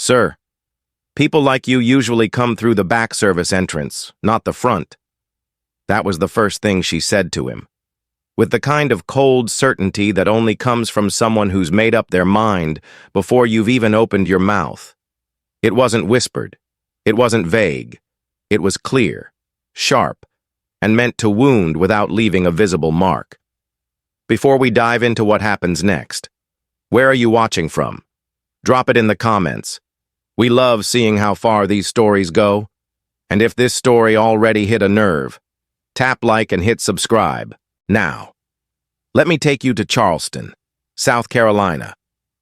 Sir, people like you usually come through the back service entrance, not the front. That was the first thing she said to him, with the kind of cold certainty that only comes from someone who's made up their mind before you've even opened your mouth. It wasn't whispered. It wasn't vague. It was clear, sharp, and meant to wound without leaving a visible mark. Before we dive into what happens next, where are you watching from? Drop it in the comments. We love seeing how far these stories go. And if this story already hit a nerve, tap like and hit subscribe. Now, let me take you to Charleston, South Carolina,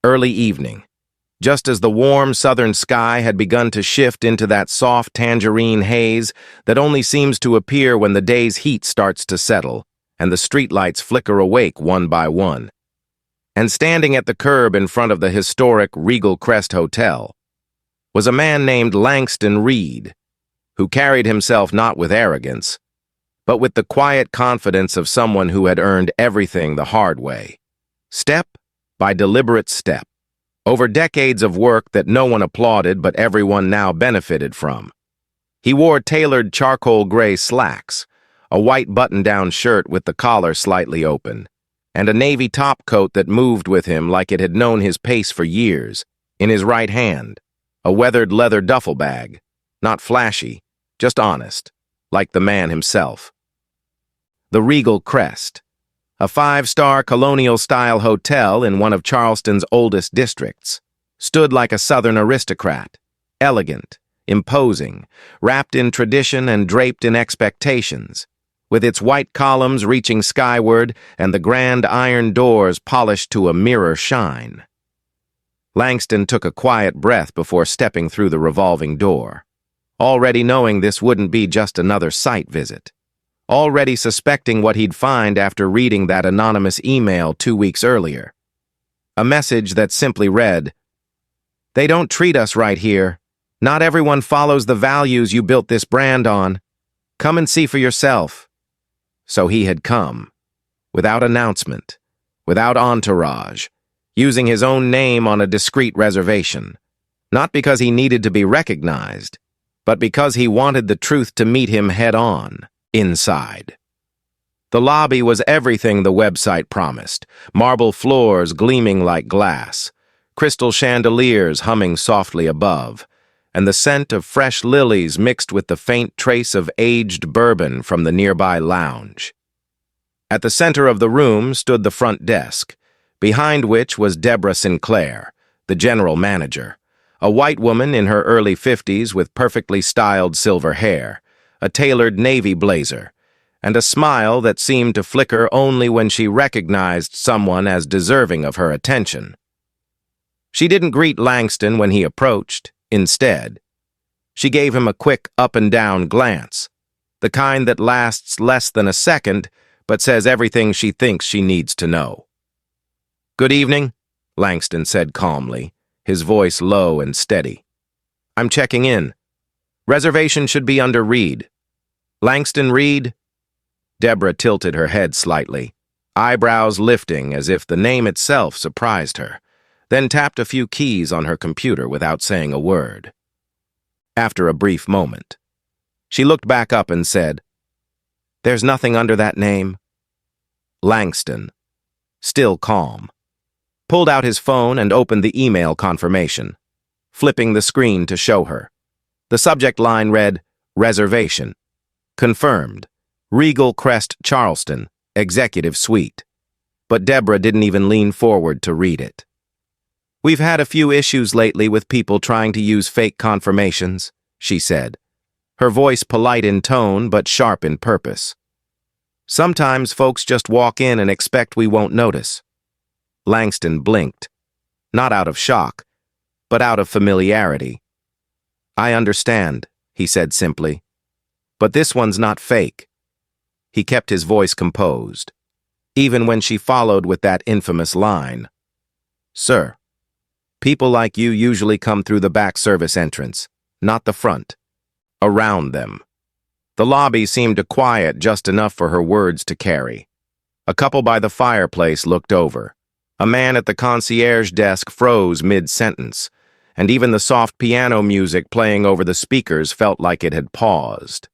early evening, just as the warm southern sky had begun to shift into that soft tangerine haze that only seems to appear when the day's heat starts to settle and the streetlights flicker awake one by one. And standing at the curb in front of the historic Regal Crest Hotel was a man named Langston Reed, who carried himself not with arrogance, but with the quiet confidence of someone who had earned everything the hard way, step by deliberate step, over decades of work that no one applauded but everyone now benefited from. He wore tailored charcoal gray slacks, a white button-down shirt with the collar slightly open, and a navy topcoat that moved with him like it had known his pace for years. In his right hand, a weathered leather duffel bag, not flashy, just honest, like the man himself. The Regal Crest, a five-star colonial-style hotel in one of Charleston's oldest districts, stood like a southern aristocrat, elegant, imposing, wrapped in tradition and draped in expectations, with its white columns reaching skyward and the grand iron doors polished to a mirror shine. Langston took a quiet breath before stepping through the revolving door, already knowing this wouldn't be just another site visit, already suspecting what he'd find after reading that anonymous email 2 weeks earlier. A message that simply read, "They don't treat us right here. Not everyone follows the values you built this brand on. Come and see for yourself." So he had come, without announcement, without entourage, using his own name on a discreet reservation, not because he needed to be recognized, but because he wanted the truth to meet him head-on, inside. The lobby was everything the website promised, marble floors gleaming like glass, crystal chandeliers humming softly above, and the scent of fresh lilies mixed with the faint trace of aged bourbon from the nearby lounge. At the center of the room stood the front desk, behind which was Deborah Sinclair, the general manager, a white woman in her early 50s with perfectly styled silver hair, a tailored navy blazer, and a smile that seemed to flicker only when she recognized someone as deserving of her attention. She didn't greet Langston when he approached. Instead, she gave him a quick up-and-down glance, the kind that lasts less than a second but says everything she thinks she needs to know. "Good evening," Langston said calmly, his voice low and steady. "I'm checking in. Reservation should be under Reed." "Langston Reed?" Deborah tilted her head slightly, eyebrows lifting as if the name itself surprised her, then tapped a few keys on her computer without saying a word. After a brief moment, she looked back up and said, "There's nothing under that name." Langston, still calm, pulled out his phone and opened the email confirmation, flipping the screen to show her. The subject line read, "Reservation. Confirmed. Regal Crest, Charleston, Executive Suite." But Deborah didn't even lean forward to read it. "We've had a few issues lately with people trying to use fake confirmations," she said, her voice polite in tone but sharp in purpose. "Sometimes folks just walk in and expect we won't notice." Langston blinked, not out of shock, but out of familiarity. "I understand," he said simply, "but this one's not fake." He kept his voice composed, even when she followed with that infamous line, "Sir, people like you usually come through the back service entrance, not the front. Around them." The lobby seemed to quiet just enough for her words to carry. A couple by the fireplace looked over. A man at the concierge desk froze mid-sentence, and even the soft piano music playing over the speakers felt like it had paused.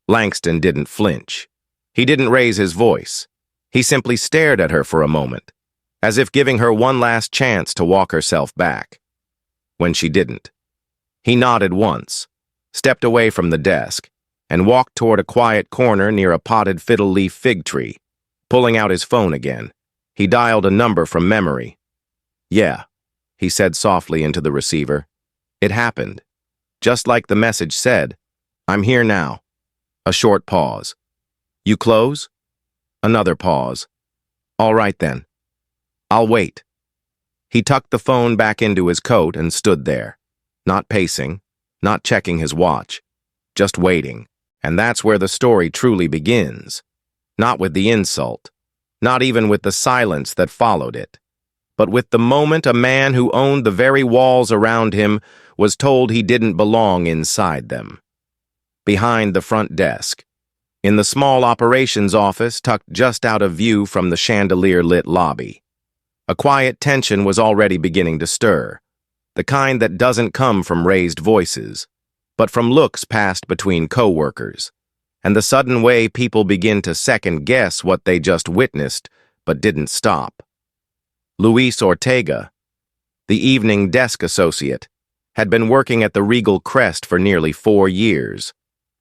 Langston didn't flinch. He didn't raise his voice. He simply stared at her for a moment, as if giving her one last chance to walk herself back. When she didn't, he nodded once, stepped away from the desk, and walked toward a quiet corner near a potted fiddle-leaf fig tree. Pulling out his phone again, he dialed a number from memory. "Yeah," he said softly into the receiver. "It happened. Just like the message said. I'm here now." A short pause. "You close?" Another pause. "All right then. I'll wait." He tucked the phone back into his coat and stood there, not pacing, not checking his watch, just waiting. And that's where the story truly begins. Not with the insult, not even with the silence that followed it, but with the moment a man who owned the very walls around him was told he didn't belong inside them. Behind the front desk, in the small operations office tucked just out of view from the chandelier-lit lobby, a quiet tension was already beginning to stir, the kind that doesn't come from raised voices, but from looks passed between co-workers, and the sudden way people begin to second-guess what they just witnessed but didn't stop. Luis Ortega, the evening desk associate, had been working at the Regal Crest for nearly 4 years,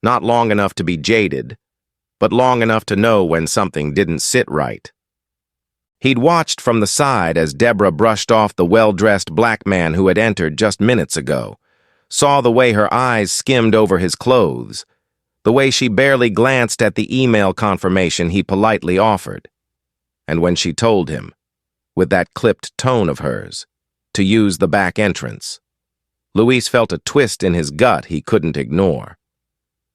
not long enough to be jaded, but long enough to know when something didn't sit right. He'd watched from the side as Deborah brushed off the well-dressed black man who had entered just minutes ago, saw the way her eyes skimmed over his clothes, the way she barely glanced at the email confirmation he politely offered. And when she told him, with that clipped tone of hers, to use the back entrance, Luis felt a twist in his gut he couldn't ignore.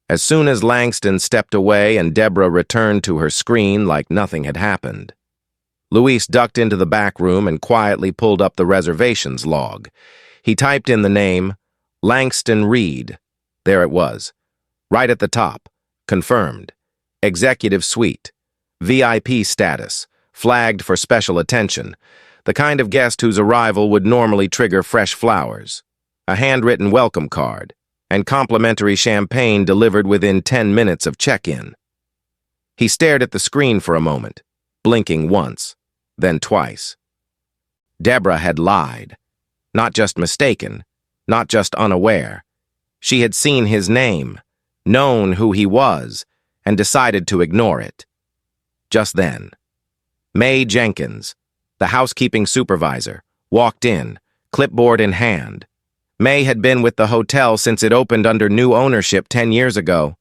As soon as Langston stepped away and Deborah returned to her screen like nothing had happened, Luis ducked into the back room and quietly pulled up the reservations log. He typed in the name, Langston Reed. There it was, right at the top, confirmed. Executive suite, VIP status, flagged for special attention, the kind of guest whose arrival would normally trigger fresh flowers, a handwritten welcome card, and complimentary champagne delivered within 10 minutes of check-in. He stared at the screen for a moment, blinking once, then twice. Deborah had lied, not just mistaken, not just unaware. She had seen his name, known who he was, and decided to ignore it. Just then, May Jenkins, the housekeeping supervisor, walked in, clipboard in hand. May had been with the hotel since it opened under new ownership 10 years ago.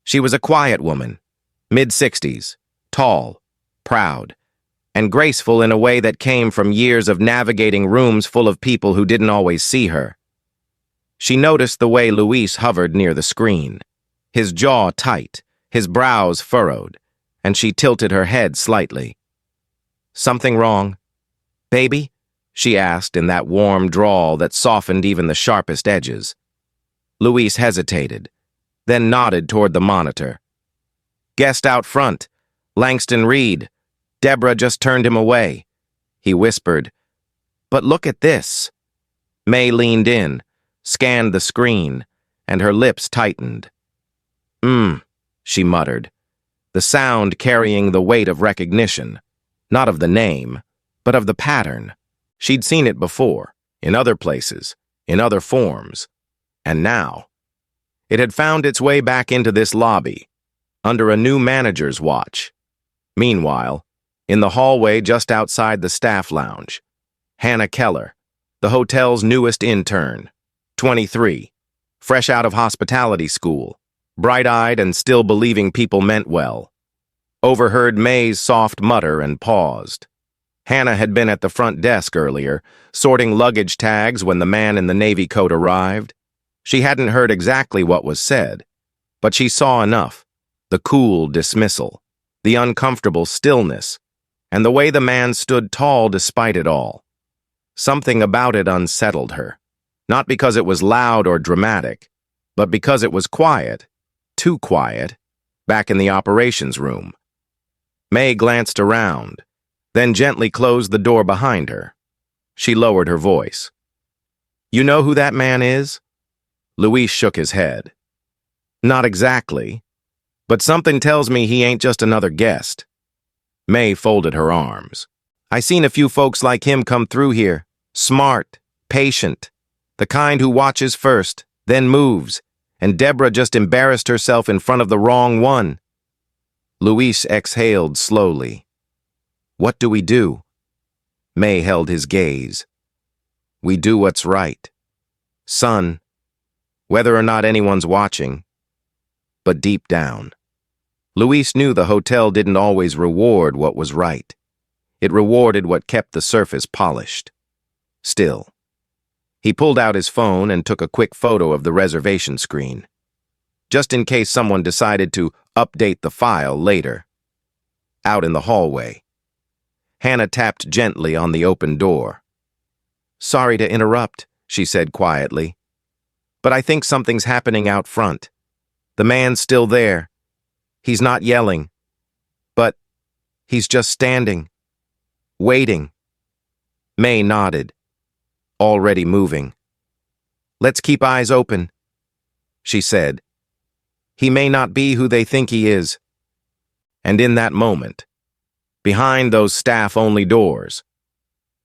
She was a quiet woman, mid-60s, tall, proud, and graceful in a way that came from years of navigating rooms full of people who didn't always see her. She noticed the way Luis hovered near the screen, his jaw tight, his brows furrowed, and she tilted her head slightly. "Something wrong, baby?" she asked in that warm drawl that softened even the sharpest edges. Luis hesitated, then nodded toward the monitor. "Guest out front, Langston Reed. Deborah just turned him away," he whispered. "But look at this." May leaned in, scanned the screen, and her lips tightened. She muttered, the sound carrying the weight of recognition, not of the name, but of the pattern. She'd seen it before, in other places, in other forms, and now it had found its way back into this lobby, under a new manager's watch. Meanwhile, in the hallway just outside the staff lounge, Hannah Keller, the hotel's newest intern, 23, fresh out of hospitality school, bright-eyed and still believing people meant well, overheard May's soft mutter and paused. Hannah had been at the front desk earlier, sorting luggage tags when the man in the navy coat arrived. She hadn't heard exactly what was said, but she saw enough: the cool dismissal, the uncomfortable stillness, and the way the man stood tall despite it all. Something about it unsettled her, not because it was loud or dramatic, but because it was quiet, too quiet, back in the operations room. May glanced around, then gently closed the door behind her. She lowered her voice. You know who that man is? Luis shook his head. Not exactly, but something tells me he ain't just another guest. May folded her arms. I seen a few folks like him come through here. Smart, patient, the kind who watches first, then moves, and Deborah just embarrassed herself in front of the wrong one. Luis exhaled slowly. What do we do? May held his gaze. We do what's right. Son, whether or not anyone's watching, but deep down. Luis knew the hotel didn't always reward what was right. It rewarded what kept the surface polished. Still, he pulled out his phone and took a quick photo of the reservation screen, just in case someone decided to update the file later. Out in the hallway, Hannah tapped gently on the open door. Sorry to interrupt, she said quietly, but I think something's happening out front. The man's still there. He's not yelling, but he's just standing, waiting. May nodded, already moving. Let's keep eyes open, she said. He may not be who they think he is. And in that moment, behind those staff-only doors,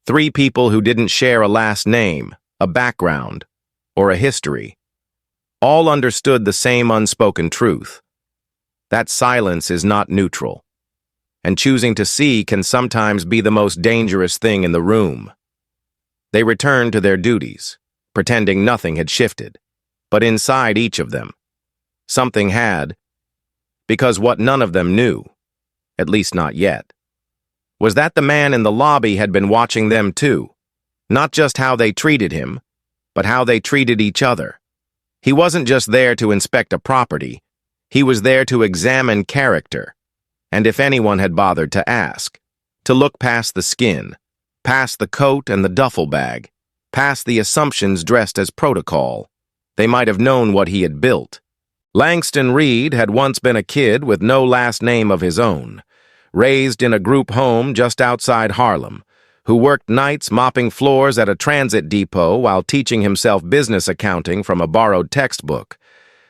3 people who didn't share a last name, a background, or a history, all understood the same unspoken truth. That silence is not neutral, and choosing to see can sometimes be the most dangerous thing in the room. They returned to their duties, pretending nothing had shifted, but inside each of them, something had, because what none of them knew, at least not yet, was that the man in the lobby had been watching them too, not just how they treated him, but how they treated each other. He wasn't just there to inspect a property, he was there to examine character, and if anyone had bothered to ask, to look past the skin, past the coat and the duffel bag, past the assumptions dressed as protocol, they might have known what he had built. Langston Reed had once been a kid with no last name of his own, raised in a group home just outside Harlem, who worked nights mopping floors at a transit depot while teaching himself business accounting from a borrowed textbook.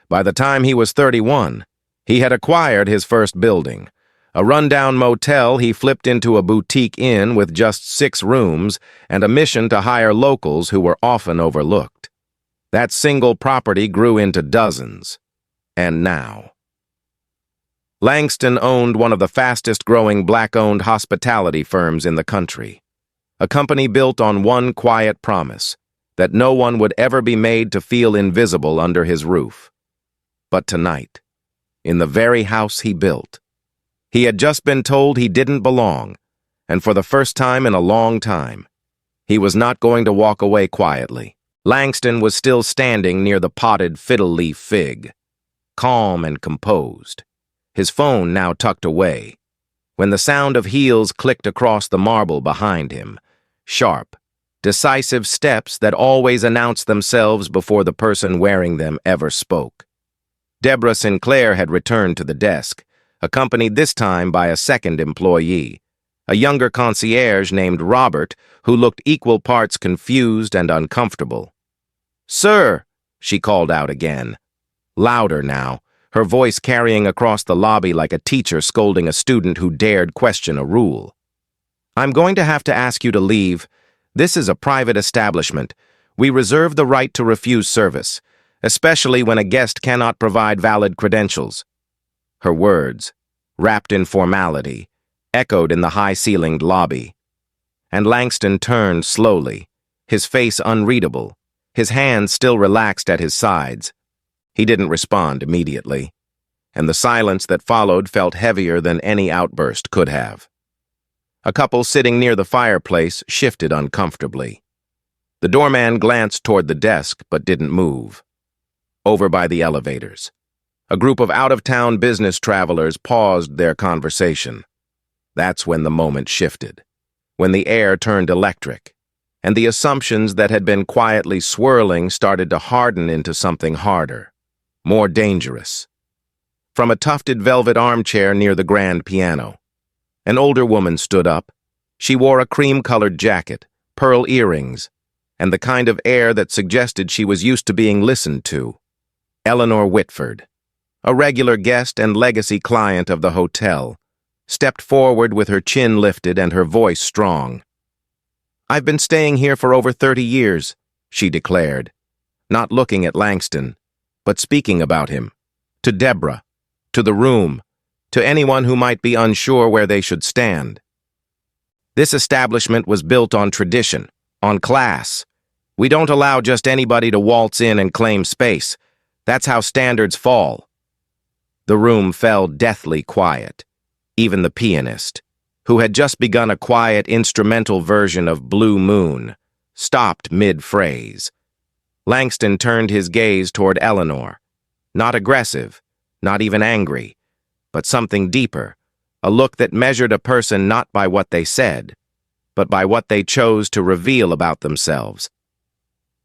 By the time he was 31, he had acquired his first building, a rundown motel he flipped into a boutique inn with just 6 rooms and a mission to hire locals who were often overlooked. That single property grew into dozens. And now, Langston owned one of the fastest-growing black-owned hospitality firms in the country, a company built on one quiet promise, that no one would ever be made to feel invisible under his roof. But tonight, in the very house he built, he had just been told he didn't belong, and for the first time in a long time, he was not going to walk away quietly. Langston was still standing near the potted fiddle-leaf fig, calm and composed, his phone now tucked away, when the sound of heels clicked across the marble behind him, sharp, decisive steps that always announced themselves before the person wearing them ever spoke. Deborah Sinclair had returned to the desk, accompanied this time by a second employee, a younger concierge named Robert who looked equal parts confused and uncomfortable. "Sir," she called out again, louder now, her voice carrying across the lobby like a teacher scolding a student who dared question a rule. "I'm going to have to ask you to leave. This is a private establishment. We reserve the right to refuse service, especially when a guest cannot provide valid credentials." Her words, wrapped in formality, echoed in the high-ceilinged lobby. And Langston turned slowly, his face unreadable, his hands still relaxed at his sides. He didn't respond immediately, and the silence that followed felt heavier than any outburst could have. A couple sitting near the fireplace shifted uncomfortably. The doorman glanced toward the desk but didn't move. Over by the elevators, a group of out-of-town business travelers paused their conversation. That's when the moment shifted, when the air turned electric, and the assumptions that had been quietly swirling started to harden into something harder, more dangerous. From a tufted velvet armchair near the grand piano, an older woman stood up. She wore a cream-colored jacket, pearl earrings, and the kind of air that suggested she was used to being listened to. Eleanor Whitford, a regular guest and legacy client of the hotel, stepped forward with her chin lifted and her voice strong. "I've been staying here for over 30 years, she declared, not looking at Langston, but speaking about him, to Deborah, to the room, to anyone who might be unsure where they should stand. This establishment was built on tradition, on class. We don't allow just anybody to waltz in and claim space. That's how standards fall." The room fell deathly quiet. Even the pianist, who had just begun a quiet instrumental version of Blue Moon, stopped mid-phrase. Langston turned his gaze toward Eleanor. Not aggressive, not even angry, but something deeper, a look that measured a person not by what they said, but by what they chose to reveal about themselves.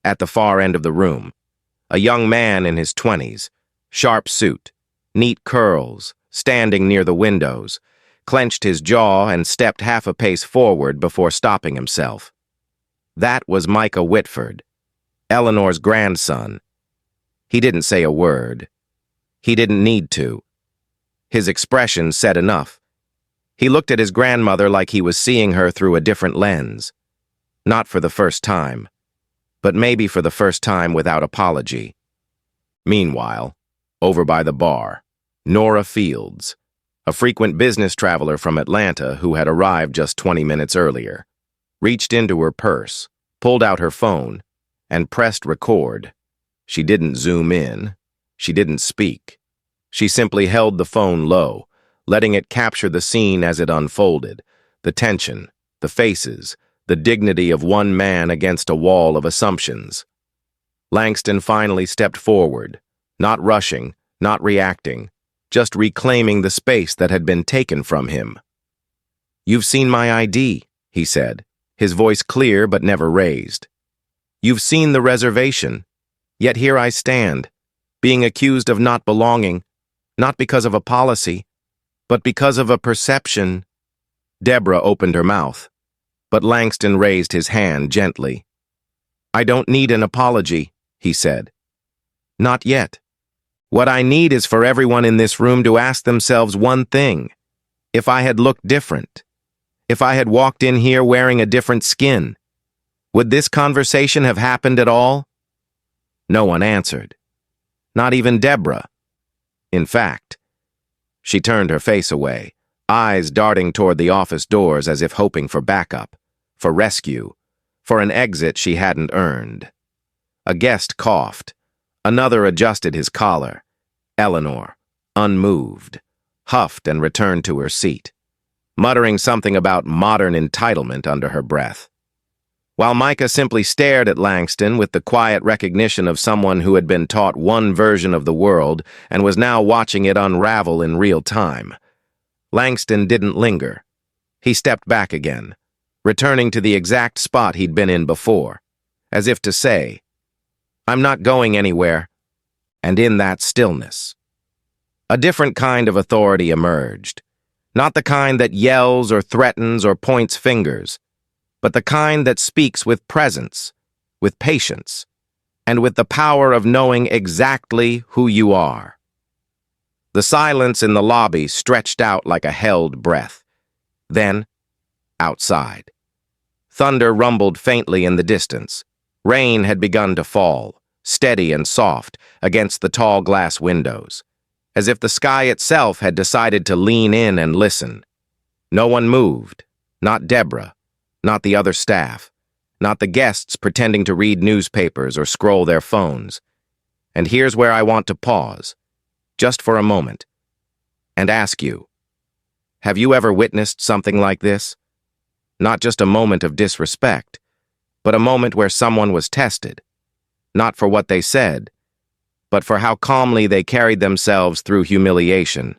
At the far end of the room, a young man in his 20s, sharp suit, neat curls, standing near the windows, clenched his jaw and stepped half a pace forward before stopping himself. That was Micah Whitford, Eleanor's grandson. He didn't say a word. He didn't need to. His expression said enough. He looked at his grandmother like he was seeing her through a different lens. Not for the first time, but maybe for the first time without apology. Meanwhile, over by the bar, Nora Fields, a frequent business traveler from Atlanta who had arrived just 20 minutes earlier, reached into her purse, pulled out her phone, and pressed record. She didn't zoom in. She didn't speak. She simply held the phone low, letting it capture the scene as it unfolded, the tension, the faces, the dignity of one man against a wall of assumptions. Langston finally stepped forward, not rushing, not reacting, just reclaiming the space that had been taken from him. "You've seen my ID," he said, his voice clear but never raised. "You've seen the reservation, yet here I stand, being accused of not belonging, not because of a policy, but because of a perception." Deborah opened her mouth, but Langston raised his hand gently. "I don't need an apology," he said. "Not yet. What I need is for everyone in this room to ask themselves one thing. If I had looked different, if I had walked in here wearing a different skin, would this conversation have happened at all?" No one answered. Not even Deborah. In fact, she turned her face away, eyes darting toward the office doors as if hoping for backup, for rescue, for an exit she hadn't earned. A guest coughed. Another adjusted his collar. Eleanor, unmoved, huffed and returned to her seat, muttering something about modern entitlement under her breath. While Micah simply stared at Langston with the quiet recognition of someone who had been taught one version of the world and was now watching it unravel in real time. Langston didn't linger. He stepped back again, returning to the exact spot he'd been in before, as if to say, "I'm not going anywhere." And in that stillness, a different kind of authority emerged. Not the kind that yells or threatens or points fingers, but the kind that speaks with presence, with patience, and with the power of knowing exactly who you are. The silence in the lobby stretched out like a held breath. Then, outside. Thunder rumbled faintly in the distance. Rain had begun to fall, steady and soft, against the tall glass windows, as if the sky itself had decided to lean in and listen. No one moved, not Deborah, not the other staff, not the guests pretending to read newspapers or scroll their phones. And here's where I want to pause, just for a moment, and ask you, have you ever witnessed something like this? Not just a moment of disrespect, but a moment where someone was tested, not for what they said, but for how calmly they carried themselves through humiliation.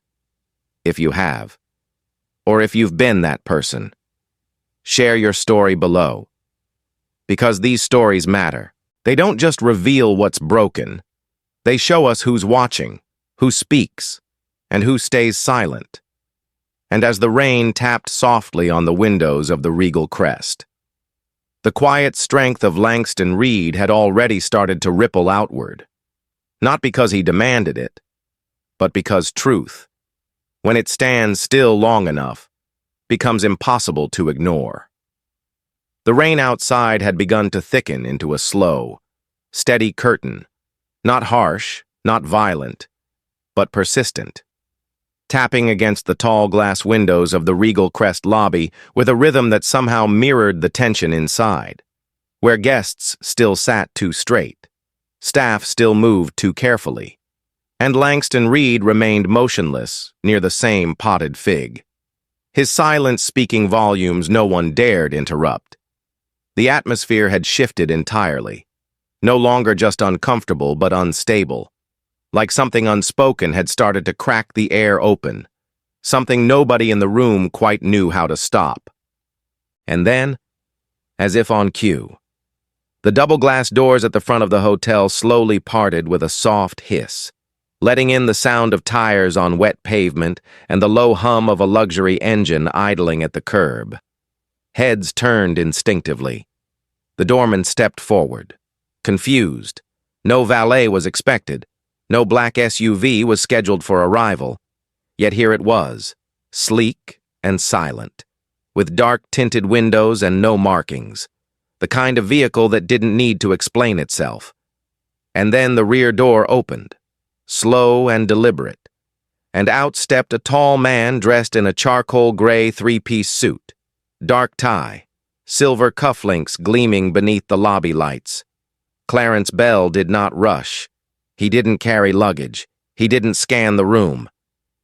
If you have, or if you've been that person, share your story below. Because these stories matter. They don't just reveal what's broken. They show us who's watching, who speaks, and who stays silent. And as the rain tapped softly on the windows of the Regal Crest, The quiet strength of Langston Reed had already started to ripple outward. Not because he demanded it, but because truth, when it stands still long enough, becomes impossible to ignore. The rain outside had begun to thicken into a slow, steady curtain, not harsh, not violent, but persistent, tapping against the tall glass windows of the Regal Crest lobby with a rhythm that somehow mirrored the tension inside, where guests still sat too straight, staff still moved too carefully, and Langston Reed remained motionless near the same potted fig, his silence speaking volumes no one dared interrupt. The atmosphere had shifted entirely, no longer just uncomfortable but unstable, like something unspoken had started to crack the air open, something nobody in the room quite knew how to stop. And then, as if on cue, the double-glass doors at the front of the hotel slowly parted with a soft hiss, letting in the sound of tires on wet pavement and the low hum of a luxury engine idling at the curb. Heads turned instinctively. The doorman stepped forward, confused. No valet was expected. No black SUV was scheduled for arrival. Yet here it was, sleek and silent, with dark-tinted windows and no markings, the kind of vehicle that didn't need to explain itself. And then the rear door opened, slow and deliberate, and out stepped a tall man dressed in a charcoal gray three-piece suit, dark tie, silver cufflinks gleaming beneath the lobby lights. Clarence Bell did not rush. He didn't carry luggage. He didn't scan the room.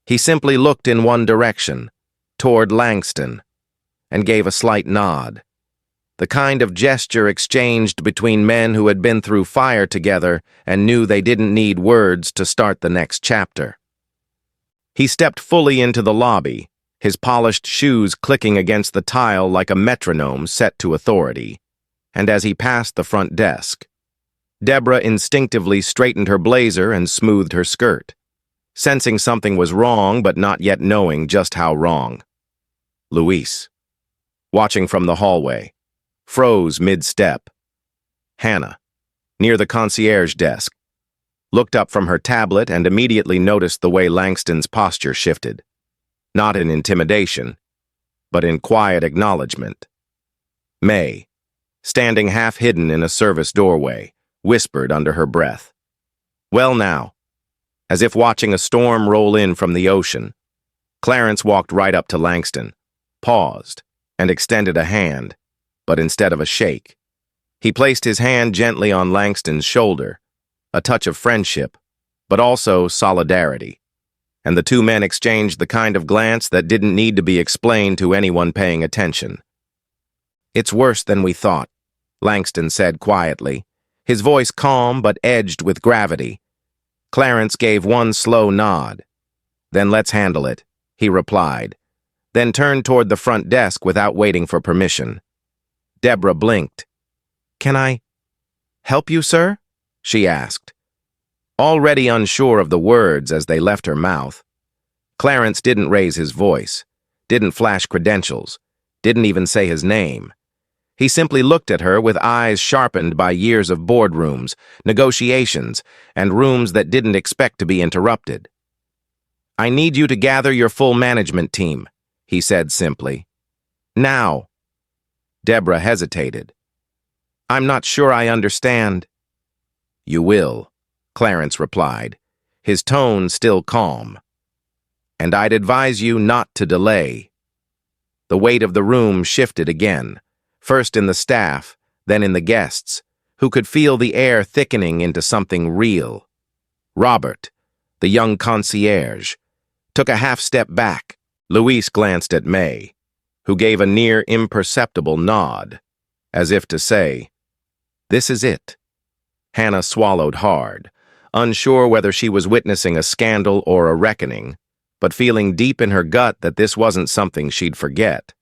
He simply looked in one direction, toward Langston, and gave a slight nod. The kind of gesture exchanged between men who had been through fire together and knew they didn't need words to start the next chapter. He stepped fully into the lobby, his polished shoes clicking against the tile like a metronome set to authority, and as he passed the front desk, Deborah instinctively straightened her blazer and smoothed her skirt, sensing something was wrong but not yet knowing just how wrong. Luis, watching from the hallway, froze mid-step. Hannah, near the concierge desk, looked up from her tablet and immediately noticed the way Langston's posture shifted, not in intimidation, but in quiet acknowledgement. May, standing half-hidden in a service doorway, whispered under her breath, "Well now," as if watching a storm roll in from the ocean. Clarence walked right up to Langston, paused, and extended a hand, but instead of a shake, he placed his hand gently on Langston's shoulder, a touch of friendship, but also solidarity, and the two men exchanged the kind of glance that didn't need to be explained to anyone paying attention. "It's worse than we thought," Langston said quietly, his voice calm but edged with gravity. Clarence gave one slow nod. "Then let's handle it," he replied, then turned toward the front desk without waiting for permission. Deborah blinked. "Can I help you, sir?" she asked, already unsure of the words as they left her mouth. Clarence didn't raise his voice, didn't flash credentials, didn't even say his name. He simply looked at her with eyes sharpened by years of boardrooms, negotiations, and rooms that didn't expect to be interrupted. "I need you to gather your full management team," he said simply. "Now." Deborah hesitated. "I'm not sure I understand." "You will," Clarence replied, his tone still calm. "And I'd advise you not to delay." The weight of the room shifted again, first in the staff, then in the guests, who could feel the air thickening into something real. Robert, the young concierge, took a half-step back. Luis glanced at May, who gave a near imperceptible nod, as if to say, "This is it." Hannah swallowed hard, unsure whether she was witnessing a scandal or a reckoning, but feeling deep in her gut that this wasn't something she'd forget.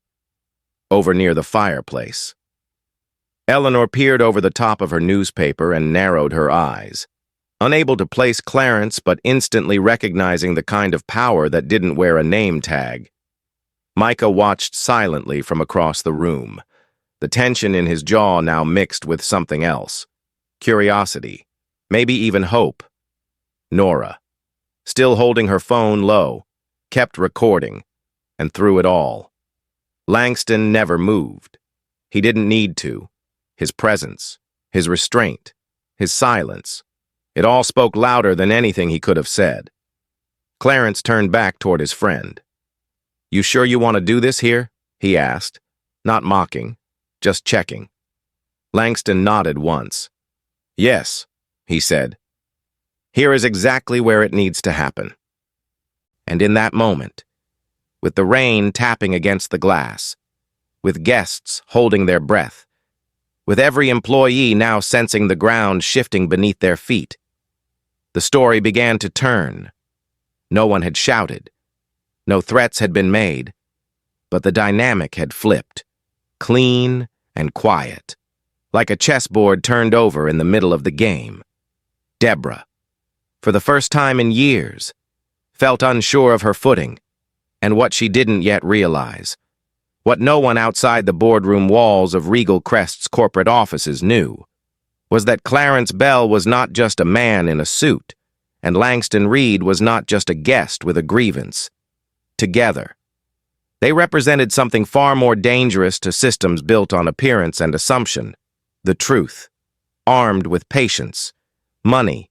Over near the fireplace, Eleanor peered over the top of her newspaper and narrowed her eyes, unable to place Clarence but instantly recognizing the kind of power that didn't wear a name tag. Micah watched silently from across the room, the tension in his jaw now mixed with something else. Curiosity, maybe even hope. Nora, still holding her phone low, kept recording, and through it all, Langston never moved. He didn't need to. His presence, his restraint, his silence, it all spoke louder than anything he could have said. Clarence turned back toward his friend. "You sure you want to do this here?" he asked, not mocking, just checking. Langston nodded once. "Yes," he said. "Here is exactly where it needs to happen." And in that moment, with the rain tapping against the glass, with guests holding their breath, with every employee now sensing the ground shifting beneath their feet, the story began to turn. No one had shouted. No threats had been made. But the dynamic had flipped, clean and quiet, like a chessboard turned over in the middle of the game. Deborah, for the first time in years, felt unsure of her footing and what she didn't yet realize, what no one outside the boardroom walls of Regal Crest's corporate offices knew, was that Clarence Bell was not just a man in a suit, and Langston Reed was not just a guest with a grievance. Together, they represented something far more dangerous to systems built on appearance and assumption: the truth, armed with patience, money,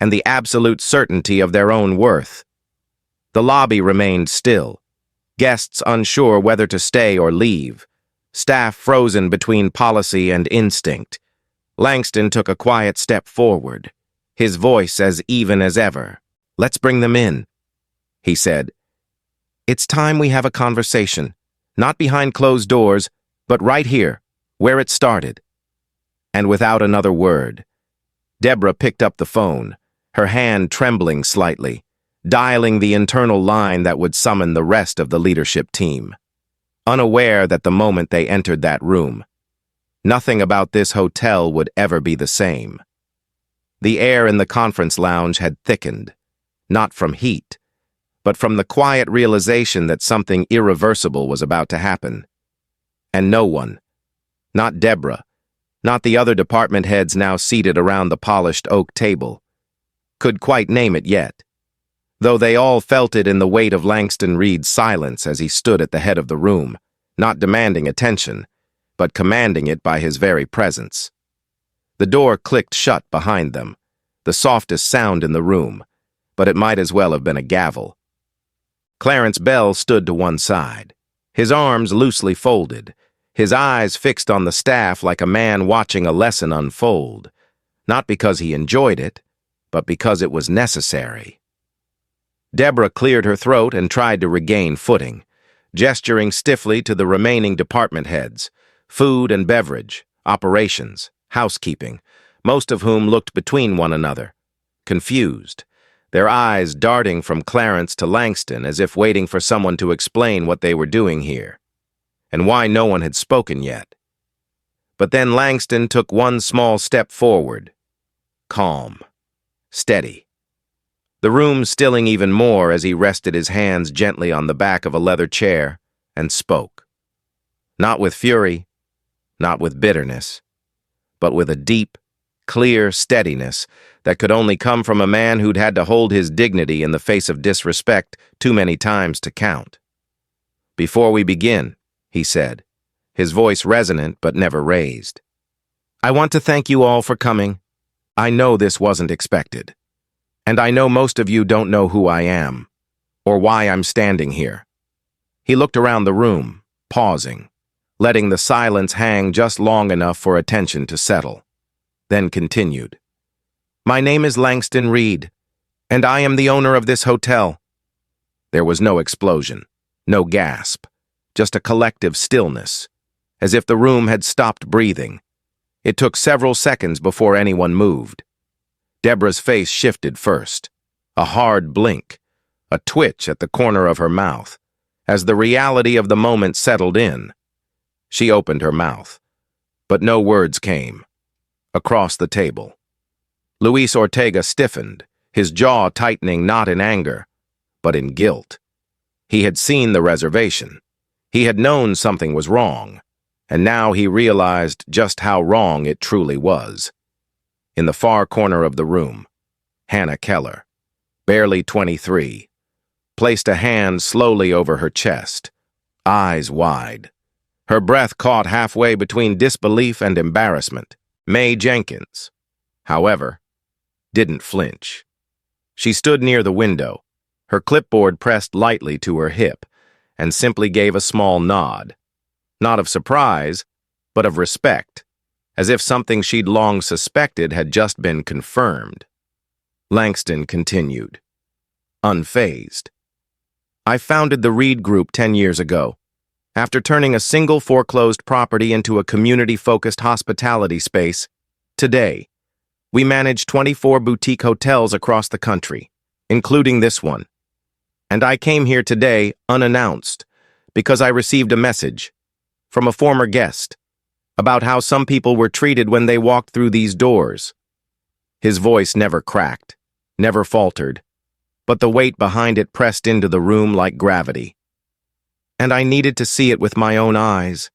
and the absolute certainty of their own worth. The lobby remained still, guests unsure whether to stay or leave, staff frozen between policy and instinct. Langston took a quiet step forward, his voice as even as ever. "Let's bring them in," he said. "It's time we have a conversation, not behind closed doors, but right here, where it started." And without another word, Deborah picked up the phone, her hand trembling slightly, dialing the internal line that would summon the rest of the leadership team. Unaware that the moment they entered that room, nothing about this hotel would ever be the same. The air in the conference lounge had thickened, not from heat, but from the quiet realization that something irreversible was about to happen. And no one, not Deborah, not the other department heads now seated around the polished oak table, could quite name it yet, though they all felt it in the weight of Langston Reed's silence as he stood at the head of the room, not demanding attention, but commanding it by his very presence. The door clicked shut behind them, the softest sound in the room, but it might as well have been a gavel. Clarence Bell stood to one side, his arms loosely folded, his eyes fixed on the staff like a man watching a lesson unfold, not because he enjoyed it, but because it was necessary. Deborah cleared her throat and tried to regain footing, gesturing stiffly to the remaining department heads, food and beverage, operations, housekeeping, most of whom looked between one another, confused, their eyes darting from Clarence to Langston as if waiting for someone to explain what they were doing here, and why no one had spoken yet. But then Langston took one small step forward, calm, steady, the room stilling even more as he rested his hands gently on the back of a leather chair and spoke. Not with fury, not with bitterness, but with a deep, clear steadiness that could only come from a man who'd had to hold his dignity in the face of disrespect too many times to count. "Before we begin," he said, his voice resonant but never raised, "I want to thank you all for coming. I know this wasn't expected. And I know most of you don't know who I am, or why I'm standing here." He looked around the room, pausing, letting the silence hang just long enough for attention to settle, then continued. "My name is Langston Reed, and I am the owner of this hotel." There was no explosion, no gasp, just a collective stillness, as if the room had stopped breathing. It took several seconds before anyone moved. Deborah's face shifted first, a hard blink, a twitch at the corner of her mouth, as the reality of the moment settled in. She opened her mouth, but no words came. Across the table, Luis Ortega stiffened, his jaw tightening not in anger, but in guilt. He had seen the reservation. He had known something was wrong, and now he realized just how wrong it truly was. In the far corner of the room, Hannah Keller, barely 23, placed a hand slowly over her chest, eyes wide. Her breath caught halfway between disbelief and embarrassment. Mae Jenkins, however, didn't flinch. She stood near the window, her clipboard pressed lightly to her hip, and simply gave a small nod. Not of surprise, but of respect, as if something she'd long suspected had just been confirmed. Langston continued, unfazed. I founded the Reed Group 10 years ago, after turning a single foreclosed property into a community-focused hospitality space. Today, we manage 24 boutique hotels across the country, including this one. And I came here today unannounced because I received a message from a former guest about how some people were treated when they walked through these doors. His voice never cracked, never faltered, but the weight behind it pressed into the room like gravity. And I needed to see it with my own eyes.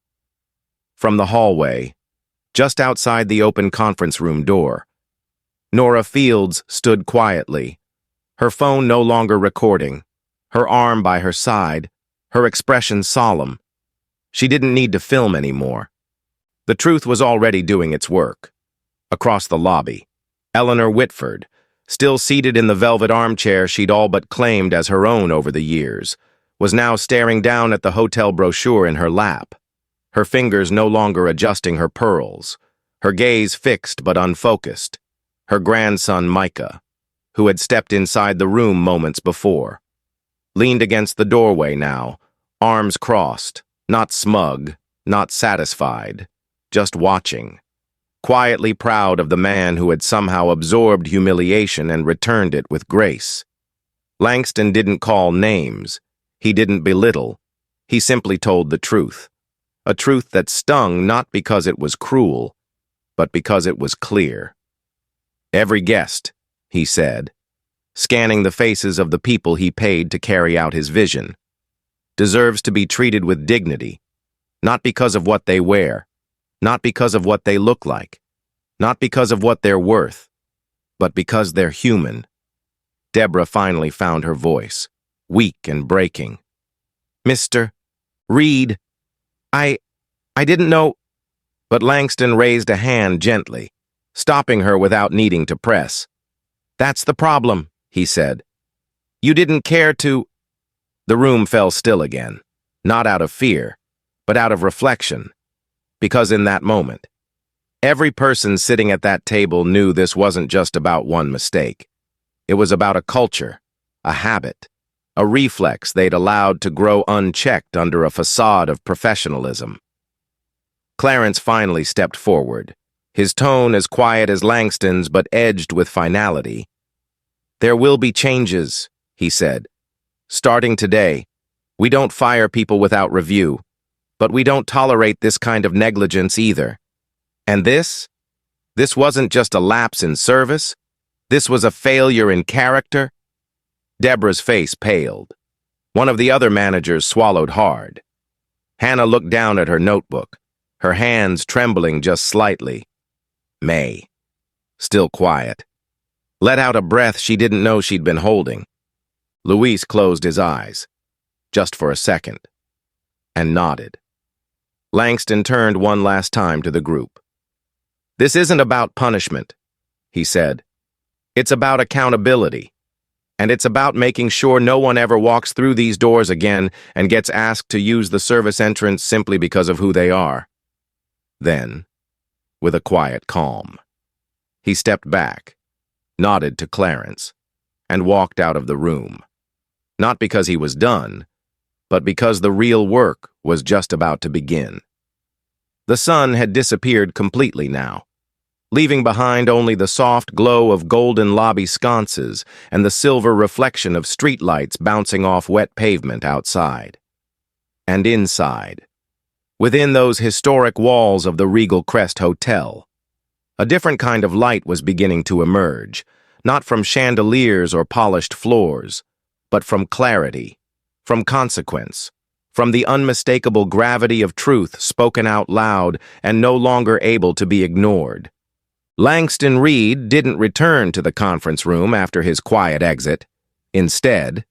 From the hallway, just outside the open conference room door, Nora Fields stood quietly, her phone no longer recording, her arm by her side, her expression solemn. She didn't need to film anymore. The truth was already doing its work. Across the lobby, Eleanor Whitford, still seated in the velvet armchair she'd all but claimed as her own over the years, was now staring down at the hotel brochure in her lap, her fingers no longer adjusting her pearls, her gaze fixed but unfocused. Her grandson Micah, who had stepped inside the room moments before, leaned against the doorway now, arms crossed, not smug, not satisfied, just watching, quietly proud of the man who had somehow absorbed humiliation and returned it with grace. Langston didn't call names. He didn't belittle. He simply told the truth. A truth that stung not because it was cruel, but because it was clear. Every guest, he said, scanning the faces of the people he paid to carry out his vision, deserves to be treated with dignity, not because of what they wear, not because of what they look like, not because of what they're worth, but because they're human. Deborah finally found her voice, weak and breaking. Mr. Reed, I didn't know. But Langston raised a hand gently, stopping her without needing to press. That's the problem, he said. You didn't care to. The room fell still again, not out of fear, but out of reflection. Because in that moment, every person sitting at that table knew this wasn't just about one mistake. It was about a culture, a habit, a reflex they'd allowed to grow unchecked under a facade of professionalism. Clarence finally stepped forward, his tone as quiet as Langston's but edged with finality. There will be changes, he said. Starting today, we don't fire people without review, but we don't tolerate this kind of negligence either. And this wasn't just a lapse in service. This was a failure in character. Deborah's face paled. One of the other managers swallowed hard. Hannah looked down at her notebook, her hands trembling just slightly. Mae, still quiet, let out a breath she didn't know she'd been holding. Luis closed his eyes, just for a second, and nodded. Langston turned one last time to the group. This isn't about punishment, he said. It's about accountability. And it's about making sure no one ever walks through these doors again and gets asked to use the service entrance simply because of who they are. Then, with a quiet calm, he stepped back, nodded to Clarence, and walked out of the room. Not because he was done, but because the real work was just about to begin. The sun had disappeared completely now, leaving behind only the soft glow of golden lobby sconces and the silver reflection of streetlights bouncing off wet pavement outside. And inside, within those historic walls of the Regal Crest Hotel, a different kind of light was beginning to emerge, not from chandeliers or polished floors, but from clarity, from consequence, from the unmistakable gravity of truth spoken out loud and no longer able to be ignored. Langston Reed didn't return to the conference room after his quiet exit. Instead,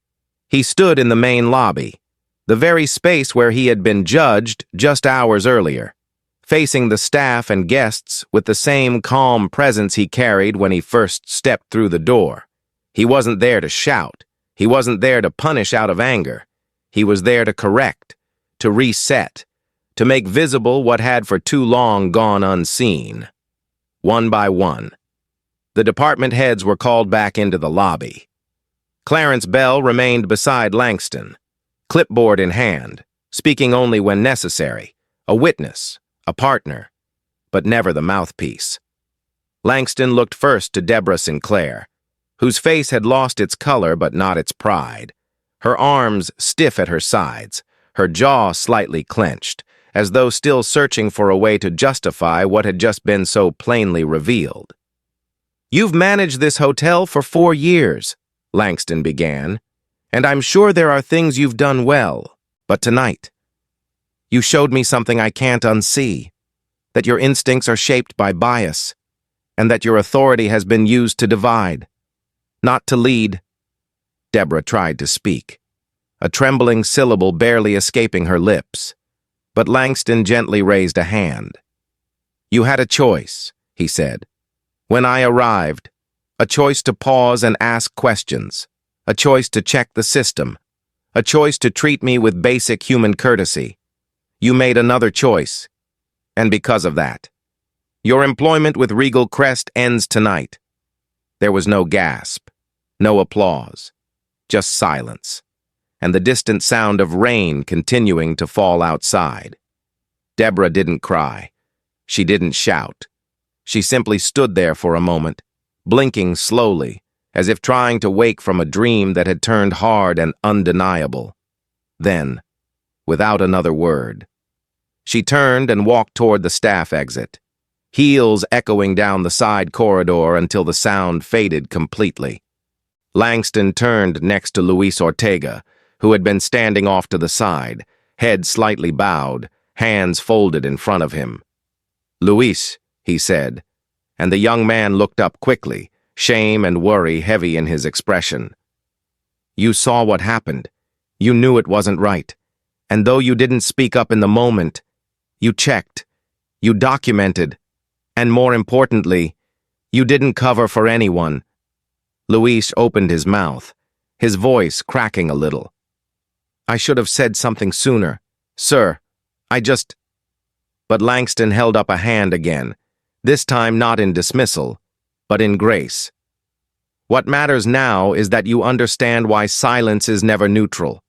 he stood in the main lobby, the very space where he had been judged just hours earlier, facing the staff and guests with the same calm presence he carried when he first stepped through the door. He wasn't there to shout. He wasn't there to punish out of anger. He was there to correct, to reset, to make visible what had for too long gone unseen. One by one, the department heads were called back into the lobby. Clarence Bell remained beside Langston, clipboard in hand, speaking only when necessary, a witness, a partner, but never the mouthpiece. Langston looked first to Deborah Sinclair, whose face had lost its color but not its pride, her arms stiff at her sides, her jaw slightly clenched, as though still searching for a way to justify what had just been so plainly revealed. "You've managed this hotel for 4 years," Langston began, "and I'm sure there are things you've done well, but tonight, you showed me something I can't unsee, that your instincts are shaped by bias, and that your authority has been used to divide, not to lead." Deborah tried to speak, a trembling syllable barely escaping her lips, but Langston gently raised a hand. "You had a choice," he said. "When I arrived, a choice to pause and ask questions, a choice to check the system, a choice to treat me with basic human courtesy. You made another choice, and because of that, your employment with Regal Crest ends tonight." There was no gasp, no applause, just silence, and the distant sound of rain continuing to fall outside. Deborah didn't cry. She didn't shout. She simply stood there for a moment, blinking slowly, as if trying to wake from a dream that had turned hard and undeniable. Then, without another word, she turned and walked toward the staff exit, heels echoing down the side corridor until the sound faded completely. Langston turned next to Luis Ortega, who had been standing off to the side, head slightly bowed, hands folded in front of him. "Luis," he said, and the young man looked up quickly, shame and worry heavy in his expression. "You saw what happened. You knew it wasn't right. And though you didn't speak up in the moment, you checked, you documented, and more importantly, you didn't cover for anyone." Luis opened his mouth, his voice cracking a little. "I should have said something sooner, sir. But Langston held up a hand again, this time not in dismissal, but in grace. "What matters now is that you understand why silence is never neutral,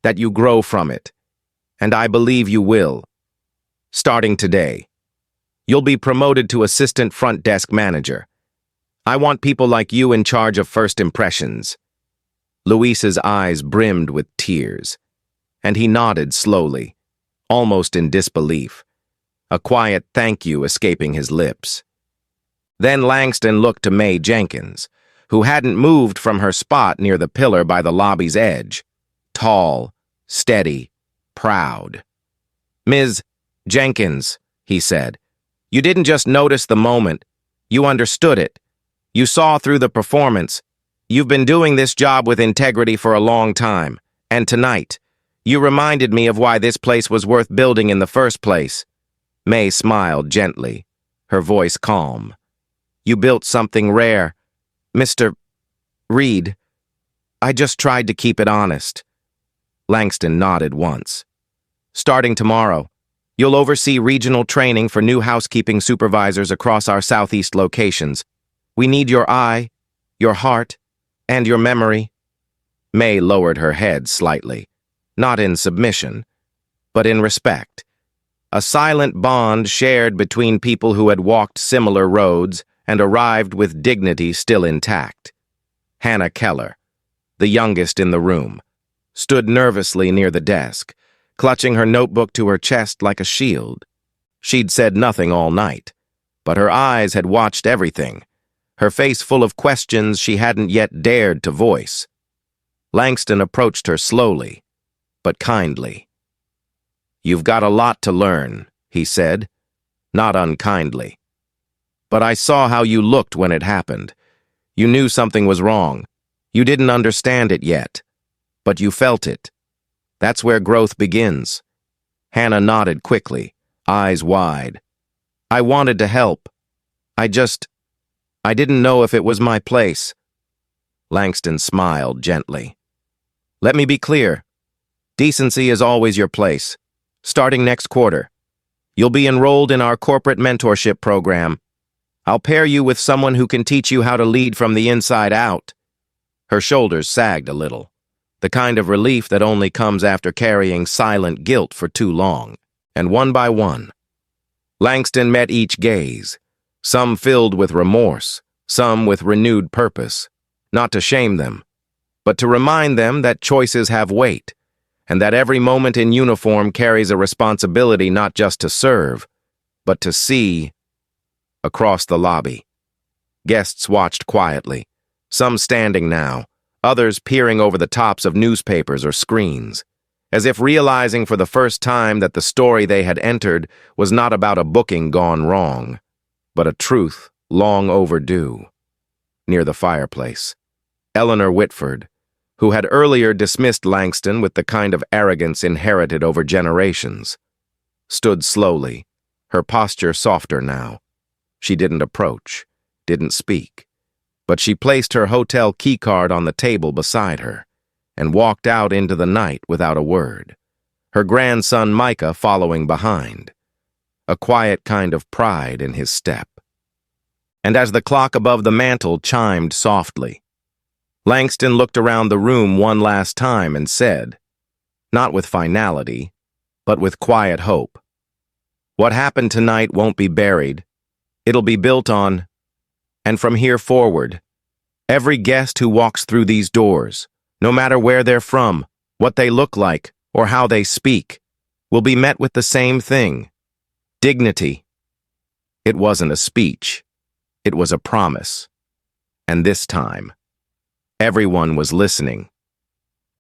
that you grow from it, and I believe you will. Starting today, you'll be promoted to assistant front desk manager. I want people like you in charge of first impressions." Luis's eyes brimmed with tears, and he nodded slowly, almost in disbelief, a quiet thank you escaping his lips. Then Langston looked to May Jenkins, who hadn't moved from her spot near the pillar by the lobby's edge, tall, steady, proud. "Ms. Jenkins," he said, "you didn't just notice the moment, you understood it. You saw through the performance. You've been doing this job with integrity for a long time, and tonight, you reminded me of why this place was worth building in the first place." May smiled gently, her voice calm. "You built something rare, Mr. Reed. I just tried to keep it honest." Langston nodded once. "Starting tomorrow, you'll oversee regional training for new housekeeping supervisors across our southeast locations. We need your eye, your heart, and your memory." May lowered her head slightly, not in submission, but in respect. A silent bond shared between people who had walked similar roads and arrived with dignity still intact. Hannah Keller, the youngest in the room, stood nervously near the desk, clutching her notebook to her chest like a shield. She'd said nothing all night, but her eyes had watched everything, her face full of questions she hadn't yet dared to voice. Langston approached her slowly, but kindly. "You've got a lot to learn," he said, not unkindly. "But I saw how you looked when it happened. You knew something was wrong. You didn't understand it yet, but you felt it. That's where growth begins." Hannah nodded quickly, eyes wide. "I wanted to help. I didn't know if it was my place." Langston smiled gently. "Let me be clear. Decency is always your place. Starting next quarter, you'll be enrolled in our corporate mentorship program. I'll pair you with someone who can teach you how to lead from the inside out." Her shoulders sagged a little, the kind of relief that only comes after carrying silent guilt for too long. And one by one, Langston met each gaze, some filled with remorse, some with renewed purpose, not to shame them, but to remind them that choices have weight, and that every moment in uniform carries a responsibility not just to serve, but to see. Across the lobby, guests watched quietly, some standing now, others peering over the tops of newspapers or screens, as if realizing for the first time that the story they had entered was not about a booking gone wrong, but a truth long overdue. Near the fireplace, Eleanor Whitford, who had earlier dismissed Langston with the kind of arrogance inherited over generations, stood slowly, her posture softer now. She didn't approach, didn't speak, but she placed her hotel keycard on the table beside her and walked out into the night without a word, her grandson Micah following behind, a quiet kind of pride in his step. And as the clock above the mantel chimed softly, Langston looked around the room one last time and said, not with finality, but with quiet hope, "What happened tonight won't be buried. It'll be built on, and from here forward, every guest who walks through these doors, no matter where they're from, what they look like, or how they speak, will be met with the same thing: dignity." It wasn't a speech. It was a promise. And this time, everyone was listening.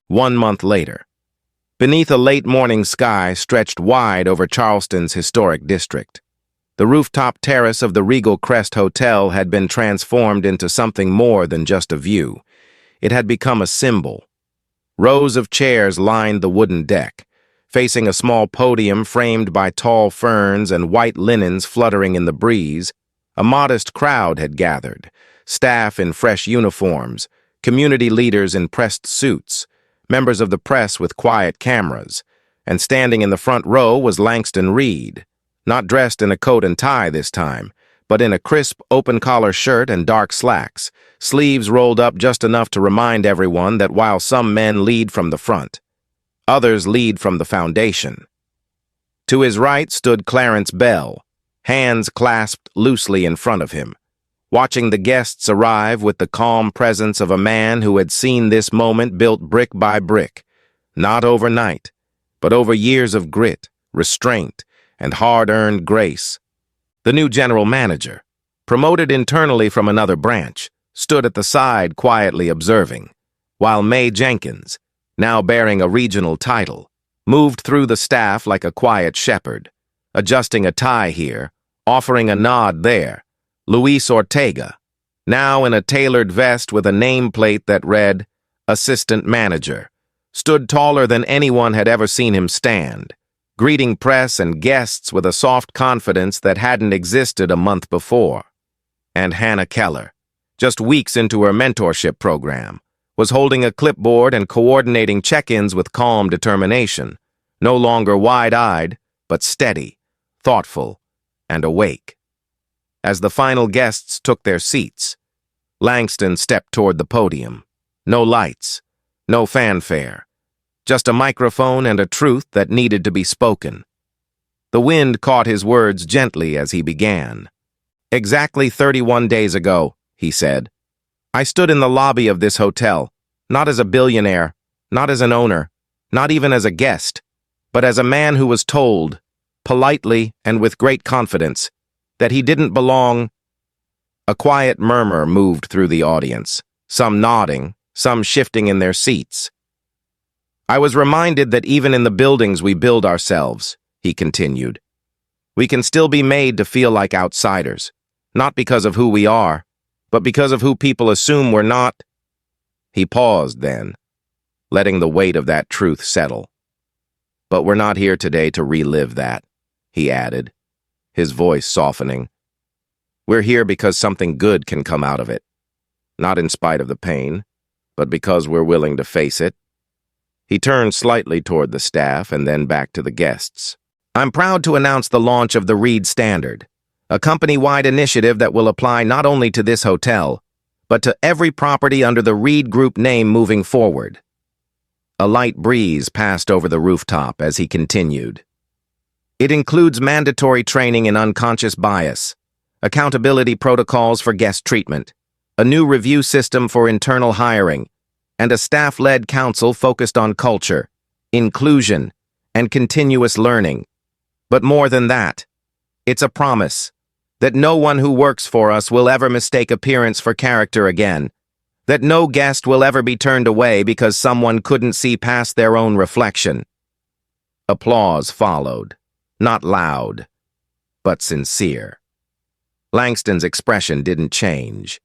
1 month later, beneath a late morning sky stretched wide over Charleston's historic district, the rooftop terrace of the Regal Crest Hotel had been transformed into something more than just a view. It had become a symbol. Rows of chairs lined the wooden deck, facing a small podium framed by tall ferns and white linens fluttering in the breeze. A modest crowd had gathered, staff in fresh uniforms, community leaders in pressed suits, members of the press with quiet cameras, and standing in the front row was Langston Reed, not dressed in a coat and tie this time, but in a crisp, open-collar shirt and dark slacks, sleeves rolled up just enough to remind everyone that while some men lead from the front, others lead from the foundation. To his right stood Clarence Bell, hands clasped loosely in front of him, watching the guests arrive with the calm presence of a man who had seen this moment built brick by brick, not overnight, but over years of grit, restraint, and hard-earned grace. The new general manager, promoted internally from another branch, stood at the side quietly observing, while May Jenkins, now bearing a regional title, moved through the staff like a quiet shepherd, adjusting a tie here, offering a nod there. Luis Ortega, now in a tailored vest with a nameplate that read, "Assistant Manager," stood taller than anyone had ever seen him stand, greeting press and guests with a soft confidence that hadn't existed a month before. And Hannah Keller, just weeks into her mentorship program, was holding a clipboard and coordinating check-ins with calm determination, no longer wide-eyed, but steady, thoughtful, and awake. As the final guests took their seats, Langston stepped toward the podium. No lights, no fanfare, just a microphone and a truth that needed to be spoken. The wind caught his words gently as he began. "Exactly 31 days ago," he said, "I stood in the lobby of this hotel, not as a billionaire, not as an owner, not even as a guest, but as a man who was told, politely and with great confidence, that he didn't belong." A quiet murmur moved through the audience, some nodding, some shifting in their seats. I was reminded that even in the buildings we build ourselves, he continued, we can still be made to feel like outsiders, not because of who we are, but because of who people assume we're not. He paused then, letting the weight of that truth settle. But we're not here today to relive that, he added, his voice softening. We're here because something good can come out of it, not in spite of the pain, but because we're willing to face it. He turned slightly toward the staff and then back to the guests. I'm proud to announce the launch of the Reed Standard, a company-wide initiative that will apply not only to this hotel, but to every property under the Reed Group name moving forward. A light breeze passed over the rooftop as he continued. It includes mandatory training in unconscious bias, accountability protocols for guest treatment, a new review system for internal hiring, and a staff-led council focused on culture, inclusion, and continuous learning. But more than that, it's a promise that no one who works for us will ever mistake appearance for character again, that no guest will ever be turned away because someone couldn't see past their own reflection. Applause followed, not loud, but sincere. Langston's expression didn't change.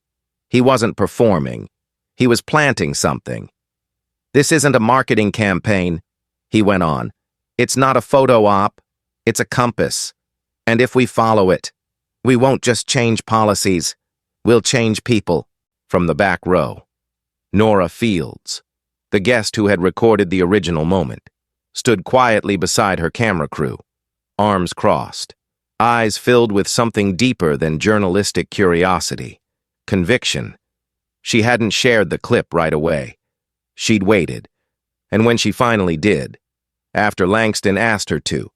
He wasn't performing. He was planting something. This isn't a marketing campaign, he went on. It's not a photo op. It's a compass. And if we follow it, we won't just change policies. We'll change people. From the back row, Nora Fields, the guest who had recorded the original moment, stood quietly beside her camera crew, arms crossed, eyes filled with something deeper than journalistic curiosity, conviction. She hadn't shared the clip right away. She'd waited, and when she finally did, after Langston asked her to,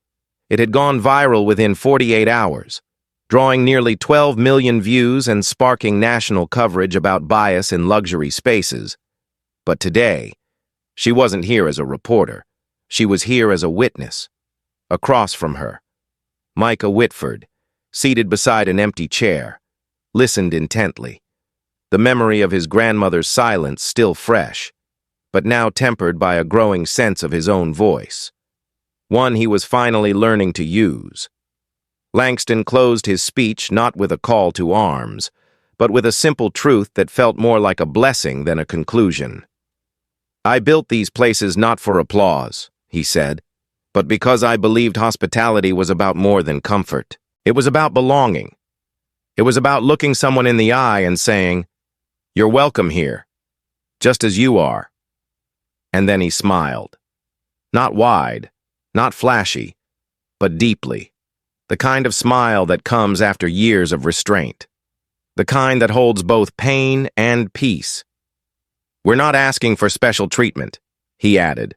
it had gone viral within 48 hours, drawing nearly 12 million views and sparking national coverage about bias in luxury spaces. But today, she wasn't here as a reporter. She was here as a witness. Across from her, Micah Whitford, seated beside an empty chair, listened intently, the memory of his grandmother's silence still fresh, but now tempered by a growing sense of his own voice, one he was finally learning to use. Langston closed his speech not with a call to arms, but with a simple truth that felt more like a blessing than a conclusion. I built these places not for applause, he said, but because I believed hospitality was about more than comfort. It was about belonging. It was about looking someone in the eye and saying, "You're welcome here, just as you are." And then he smiled. Not wide, not flashy, but deeply. The kind of smile that comes after years of restraint. The kind that holds both pain and peace. We're not asking for special treatment, he added.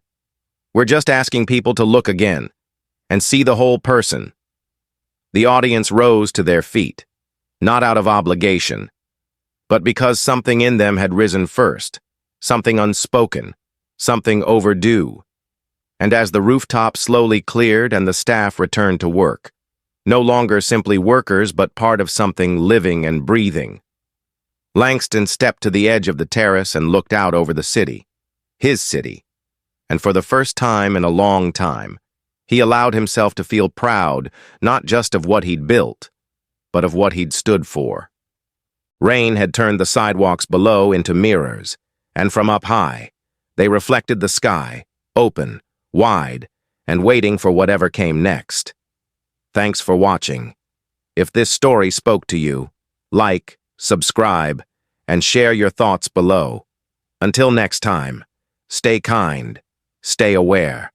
We're just asking people to look again and see the whole person. The audience rose to their feet, not out of obligation, but because something in them had risen first, something unspoken, something overdue. And as the rooftop slowly cleared and the staff returned to work, no longer simply workers, but part of something living and breathing. Langston stepped to the edge of the terrace and looked out over the city, his city, and for the first time in a long time, he allowed himself to feel proud not just of what he'd built, but of what he'd stood for. Rain had turned the sidewalks below into mirrors, and from up high, they reflected the sky, open, wide, and waiting for whatever came next. Thanks for watching. If this story spoke to you, like, subscribe, and share your thoughts below. Until next time, stay kind, stay aware.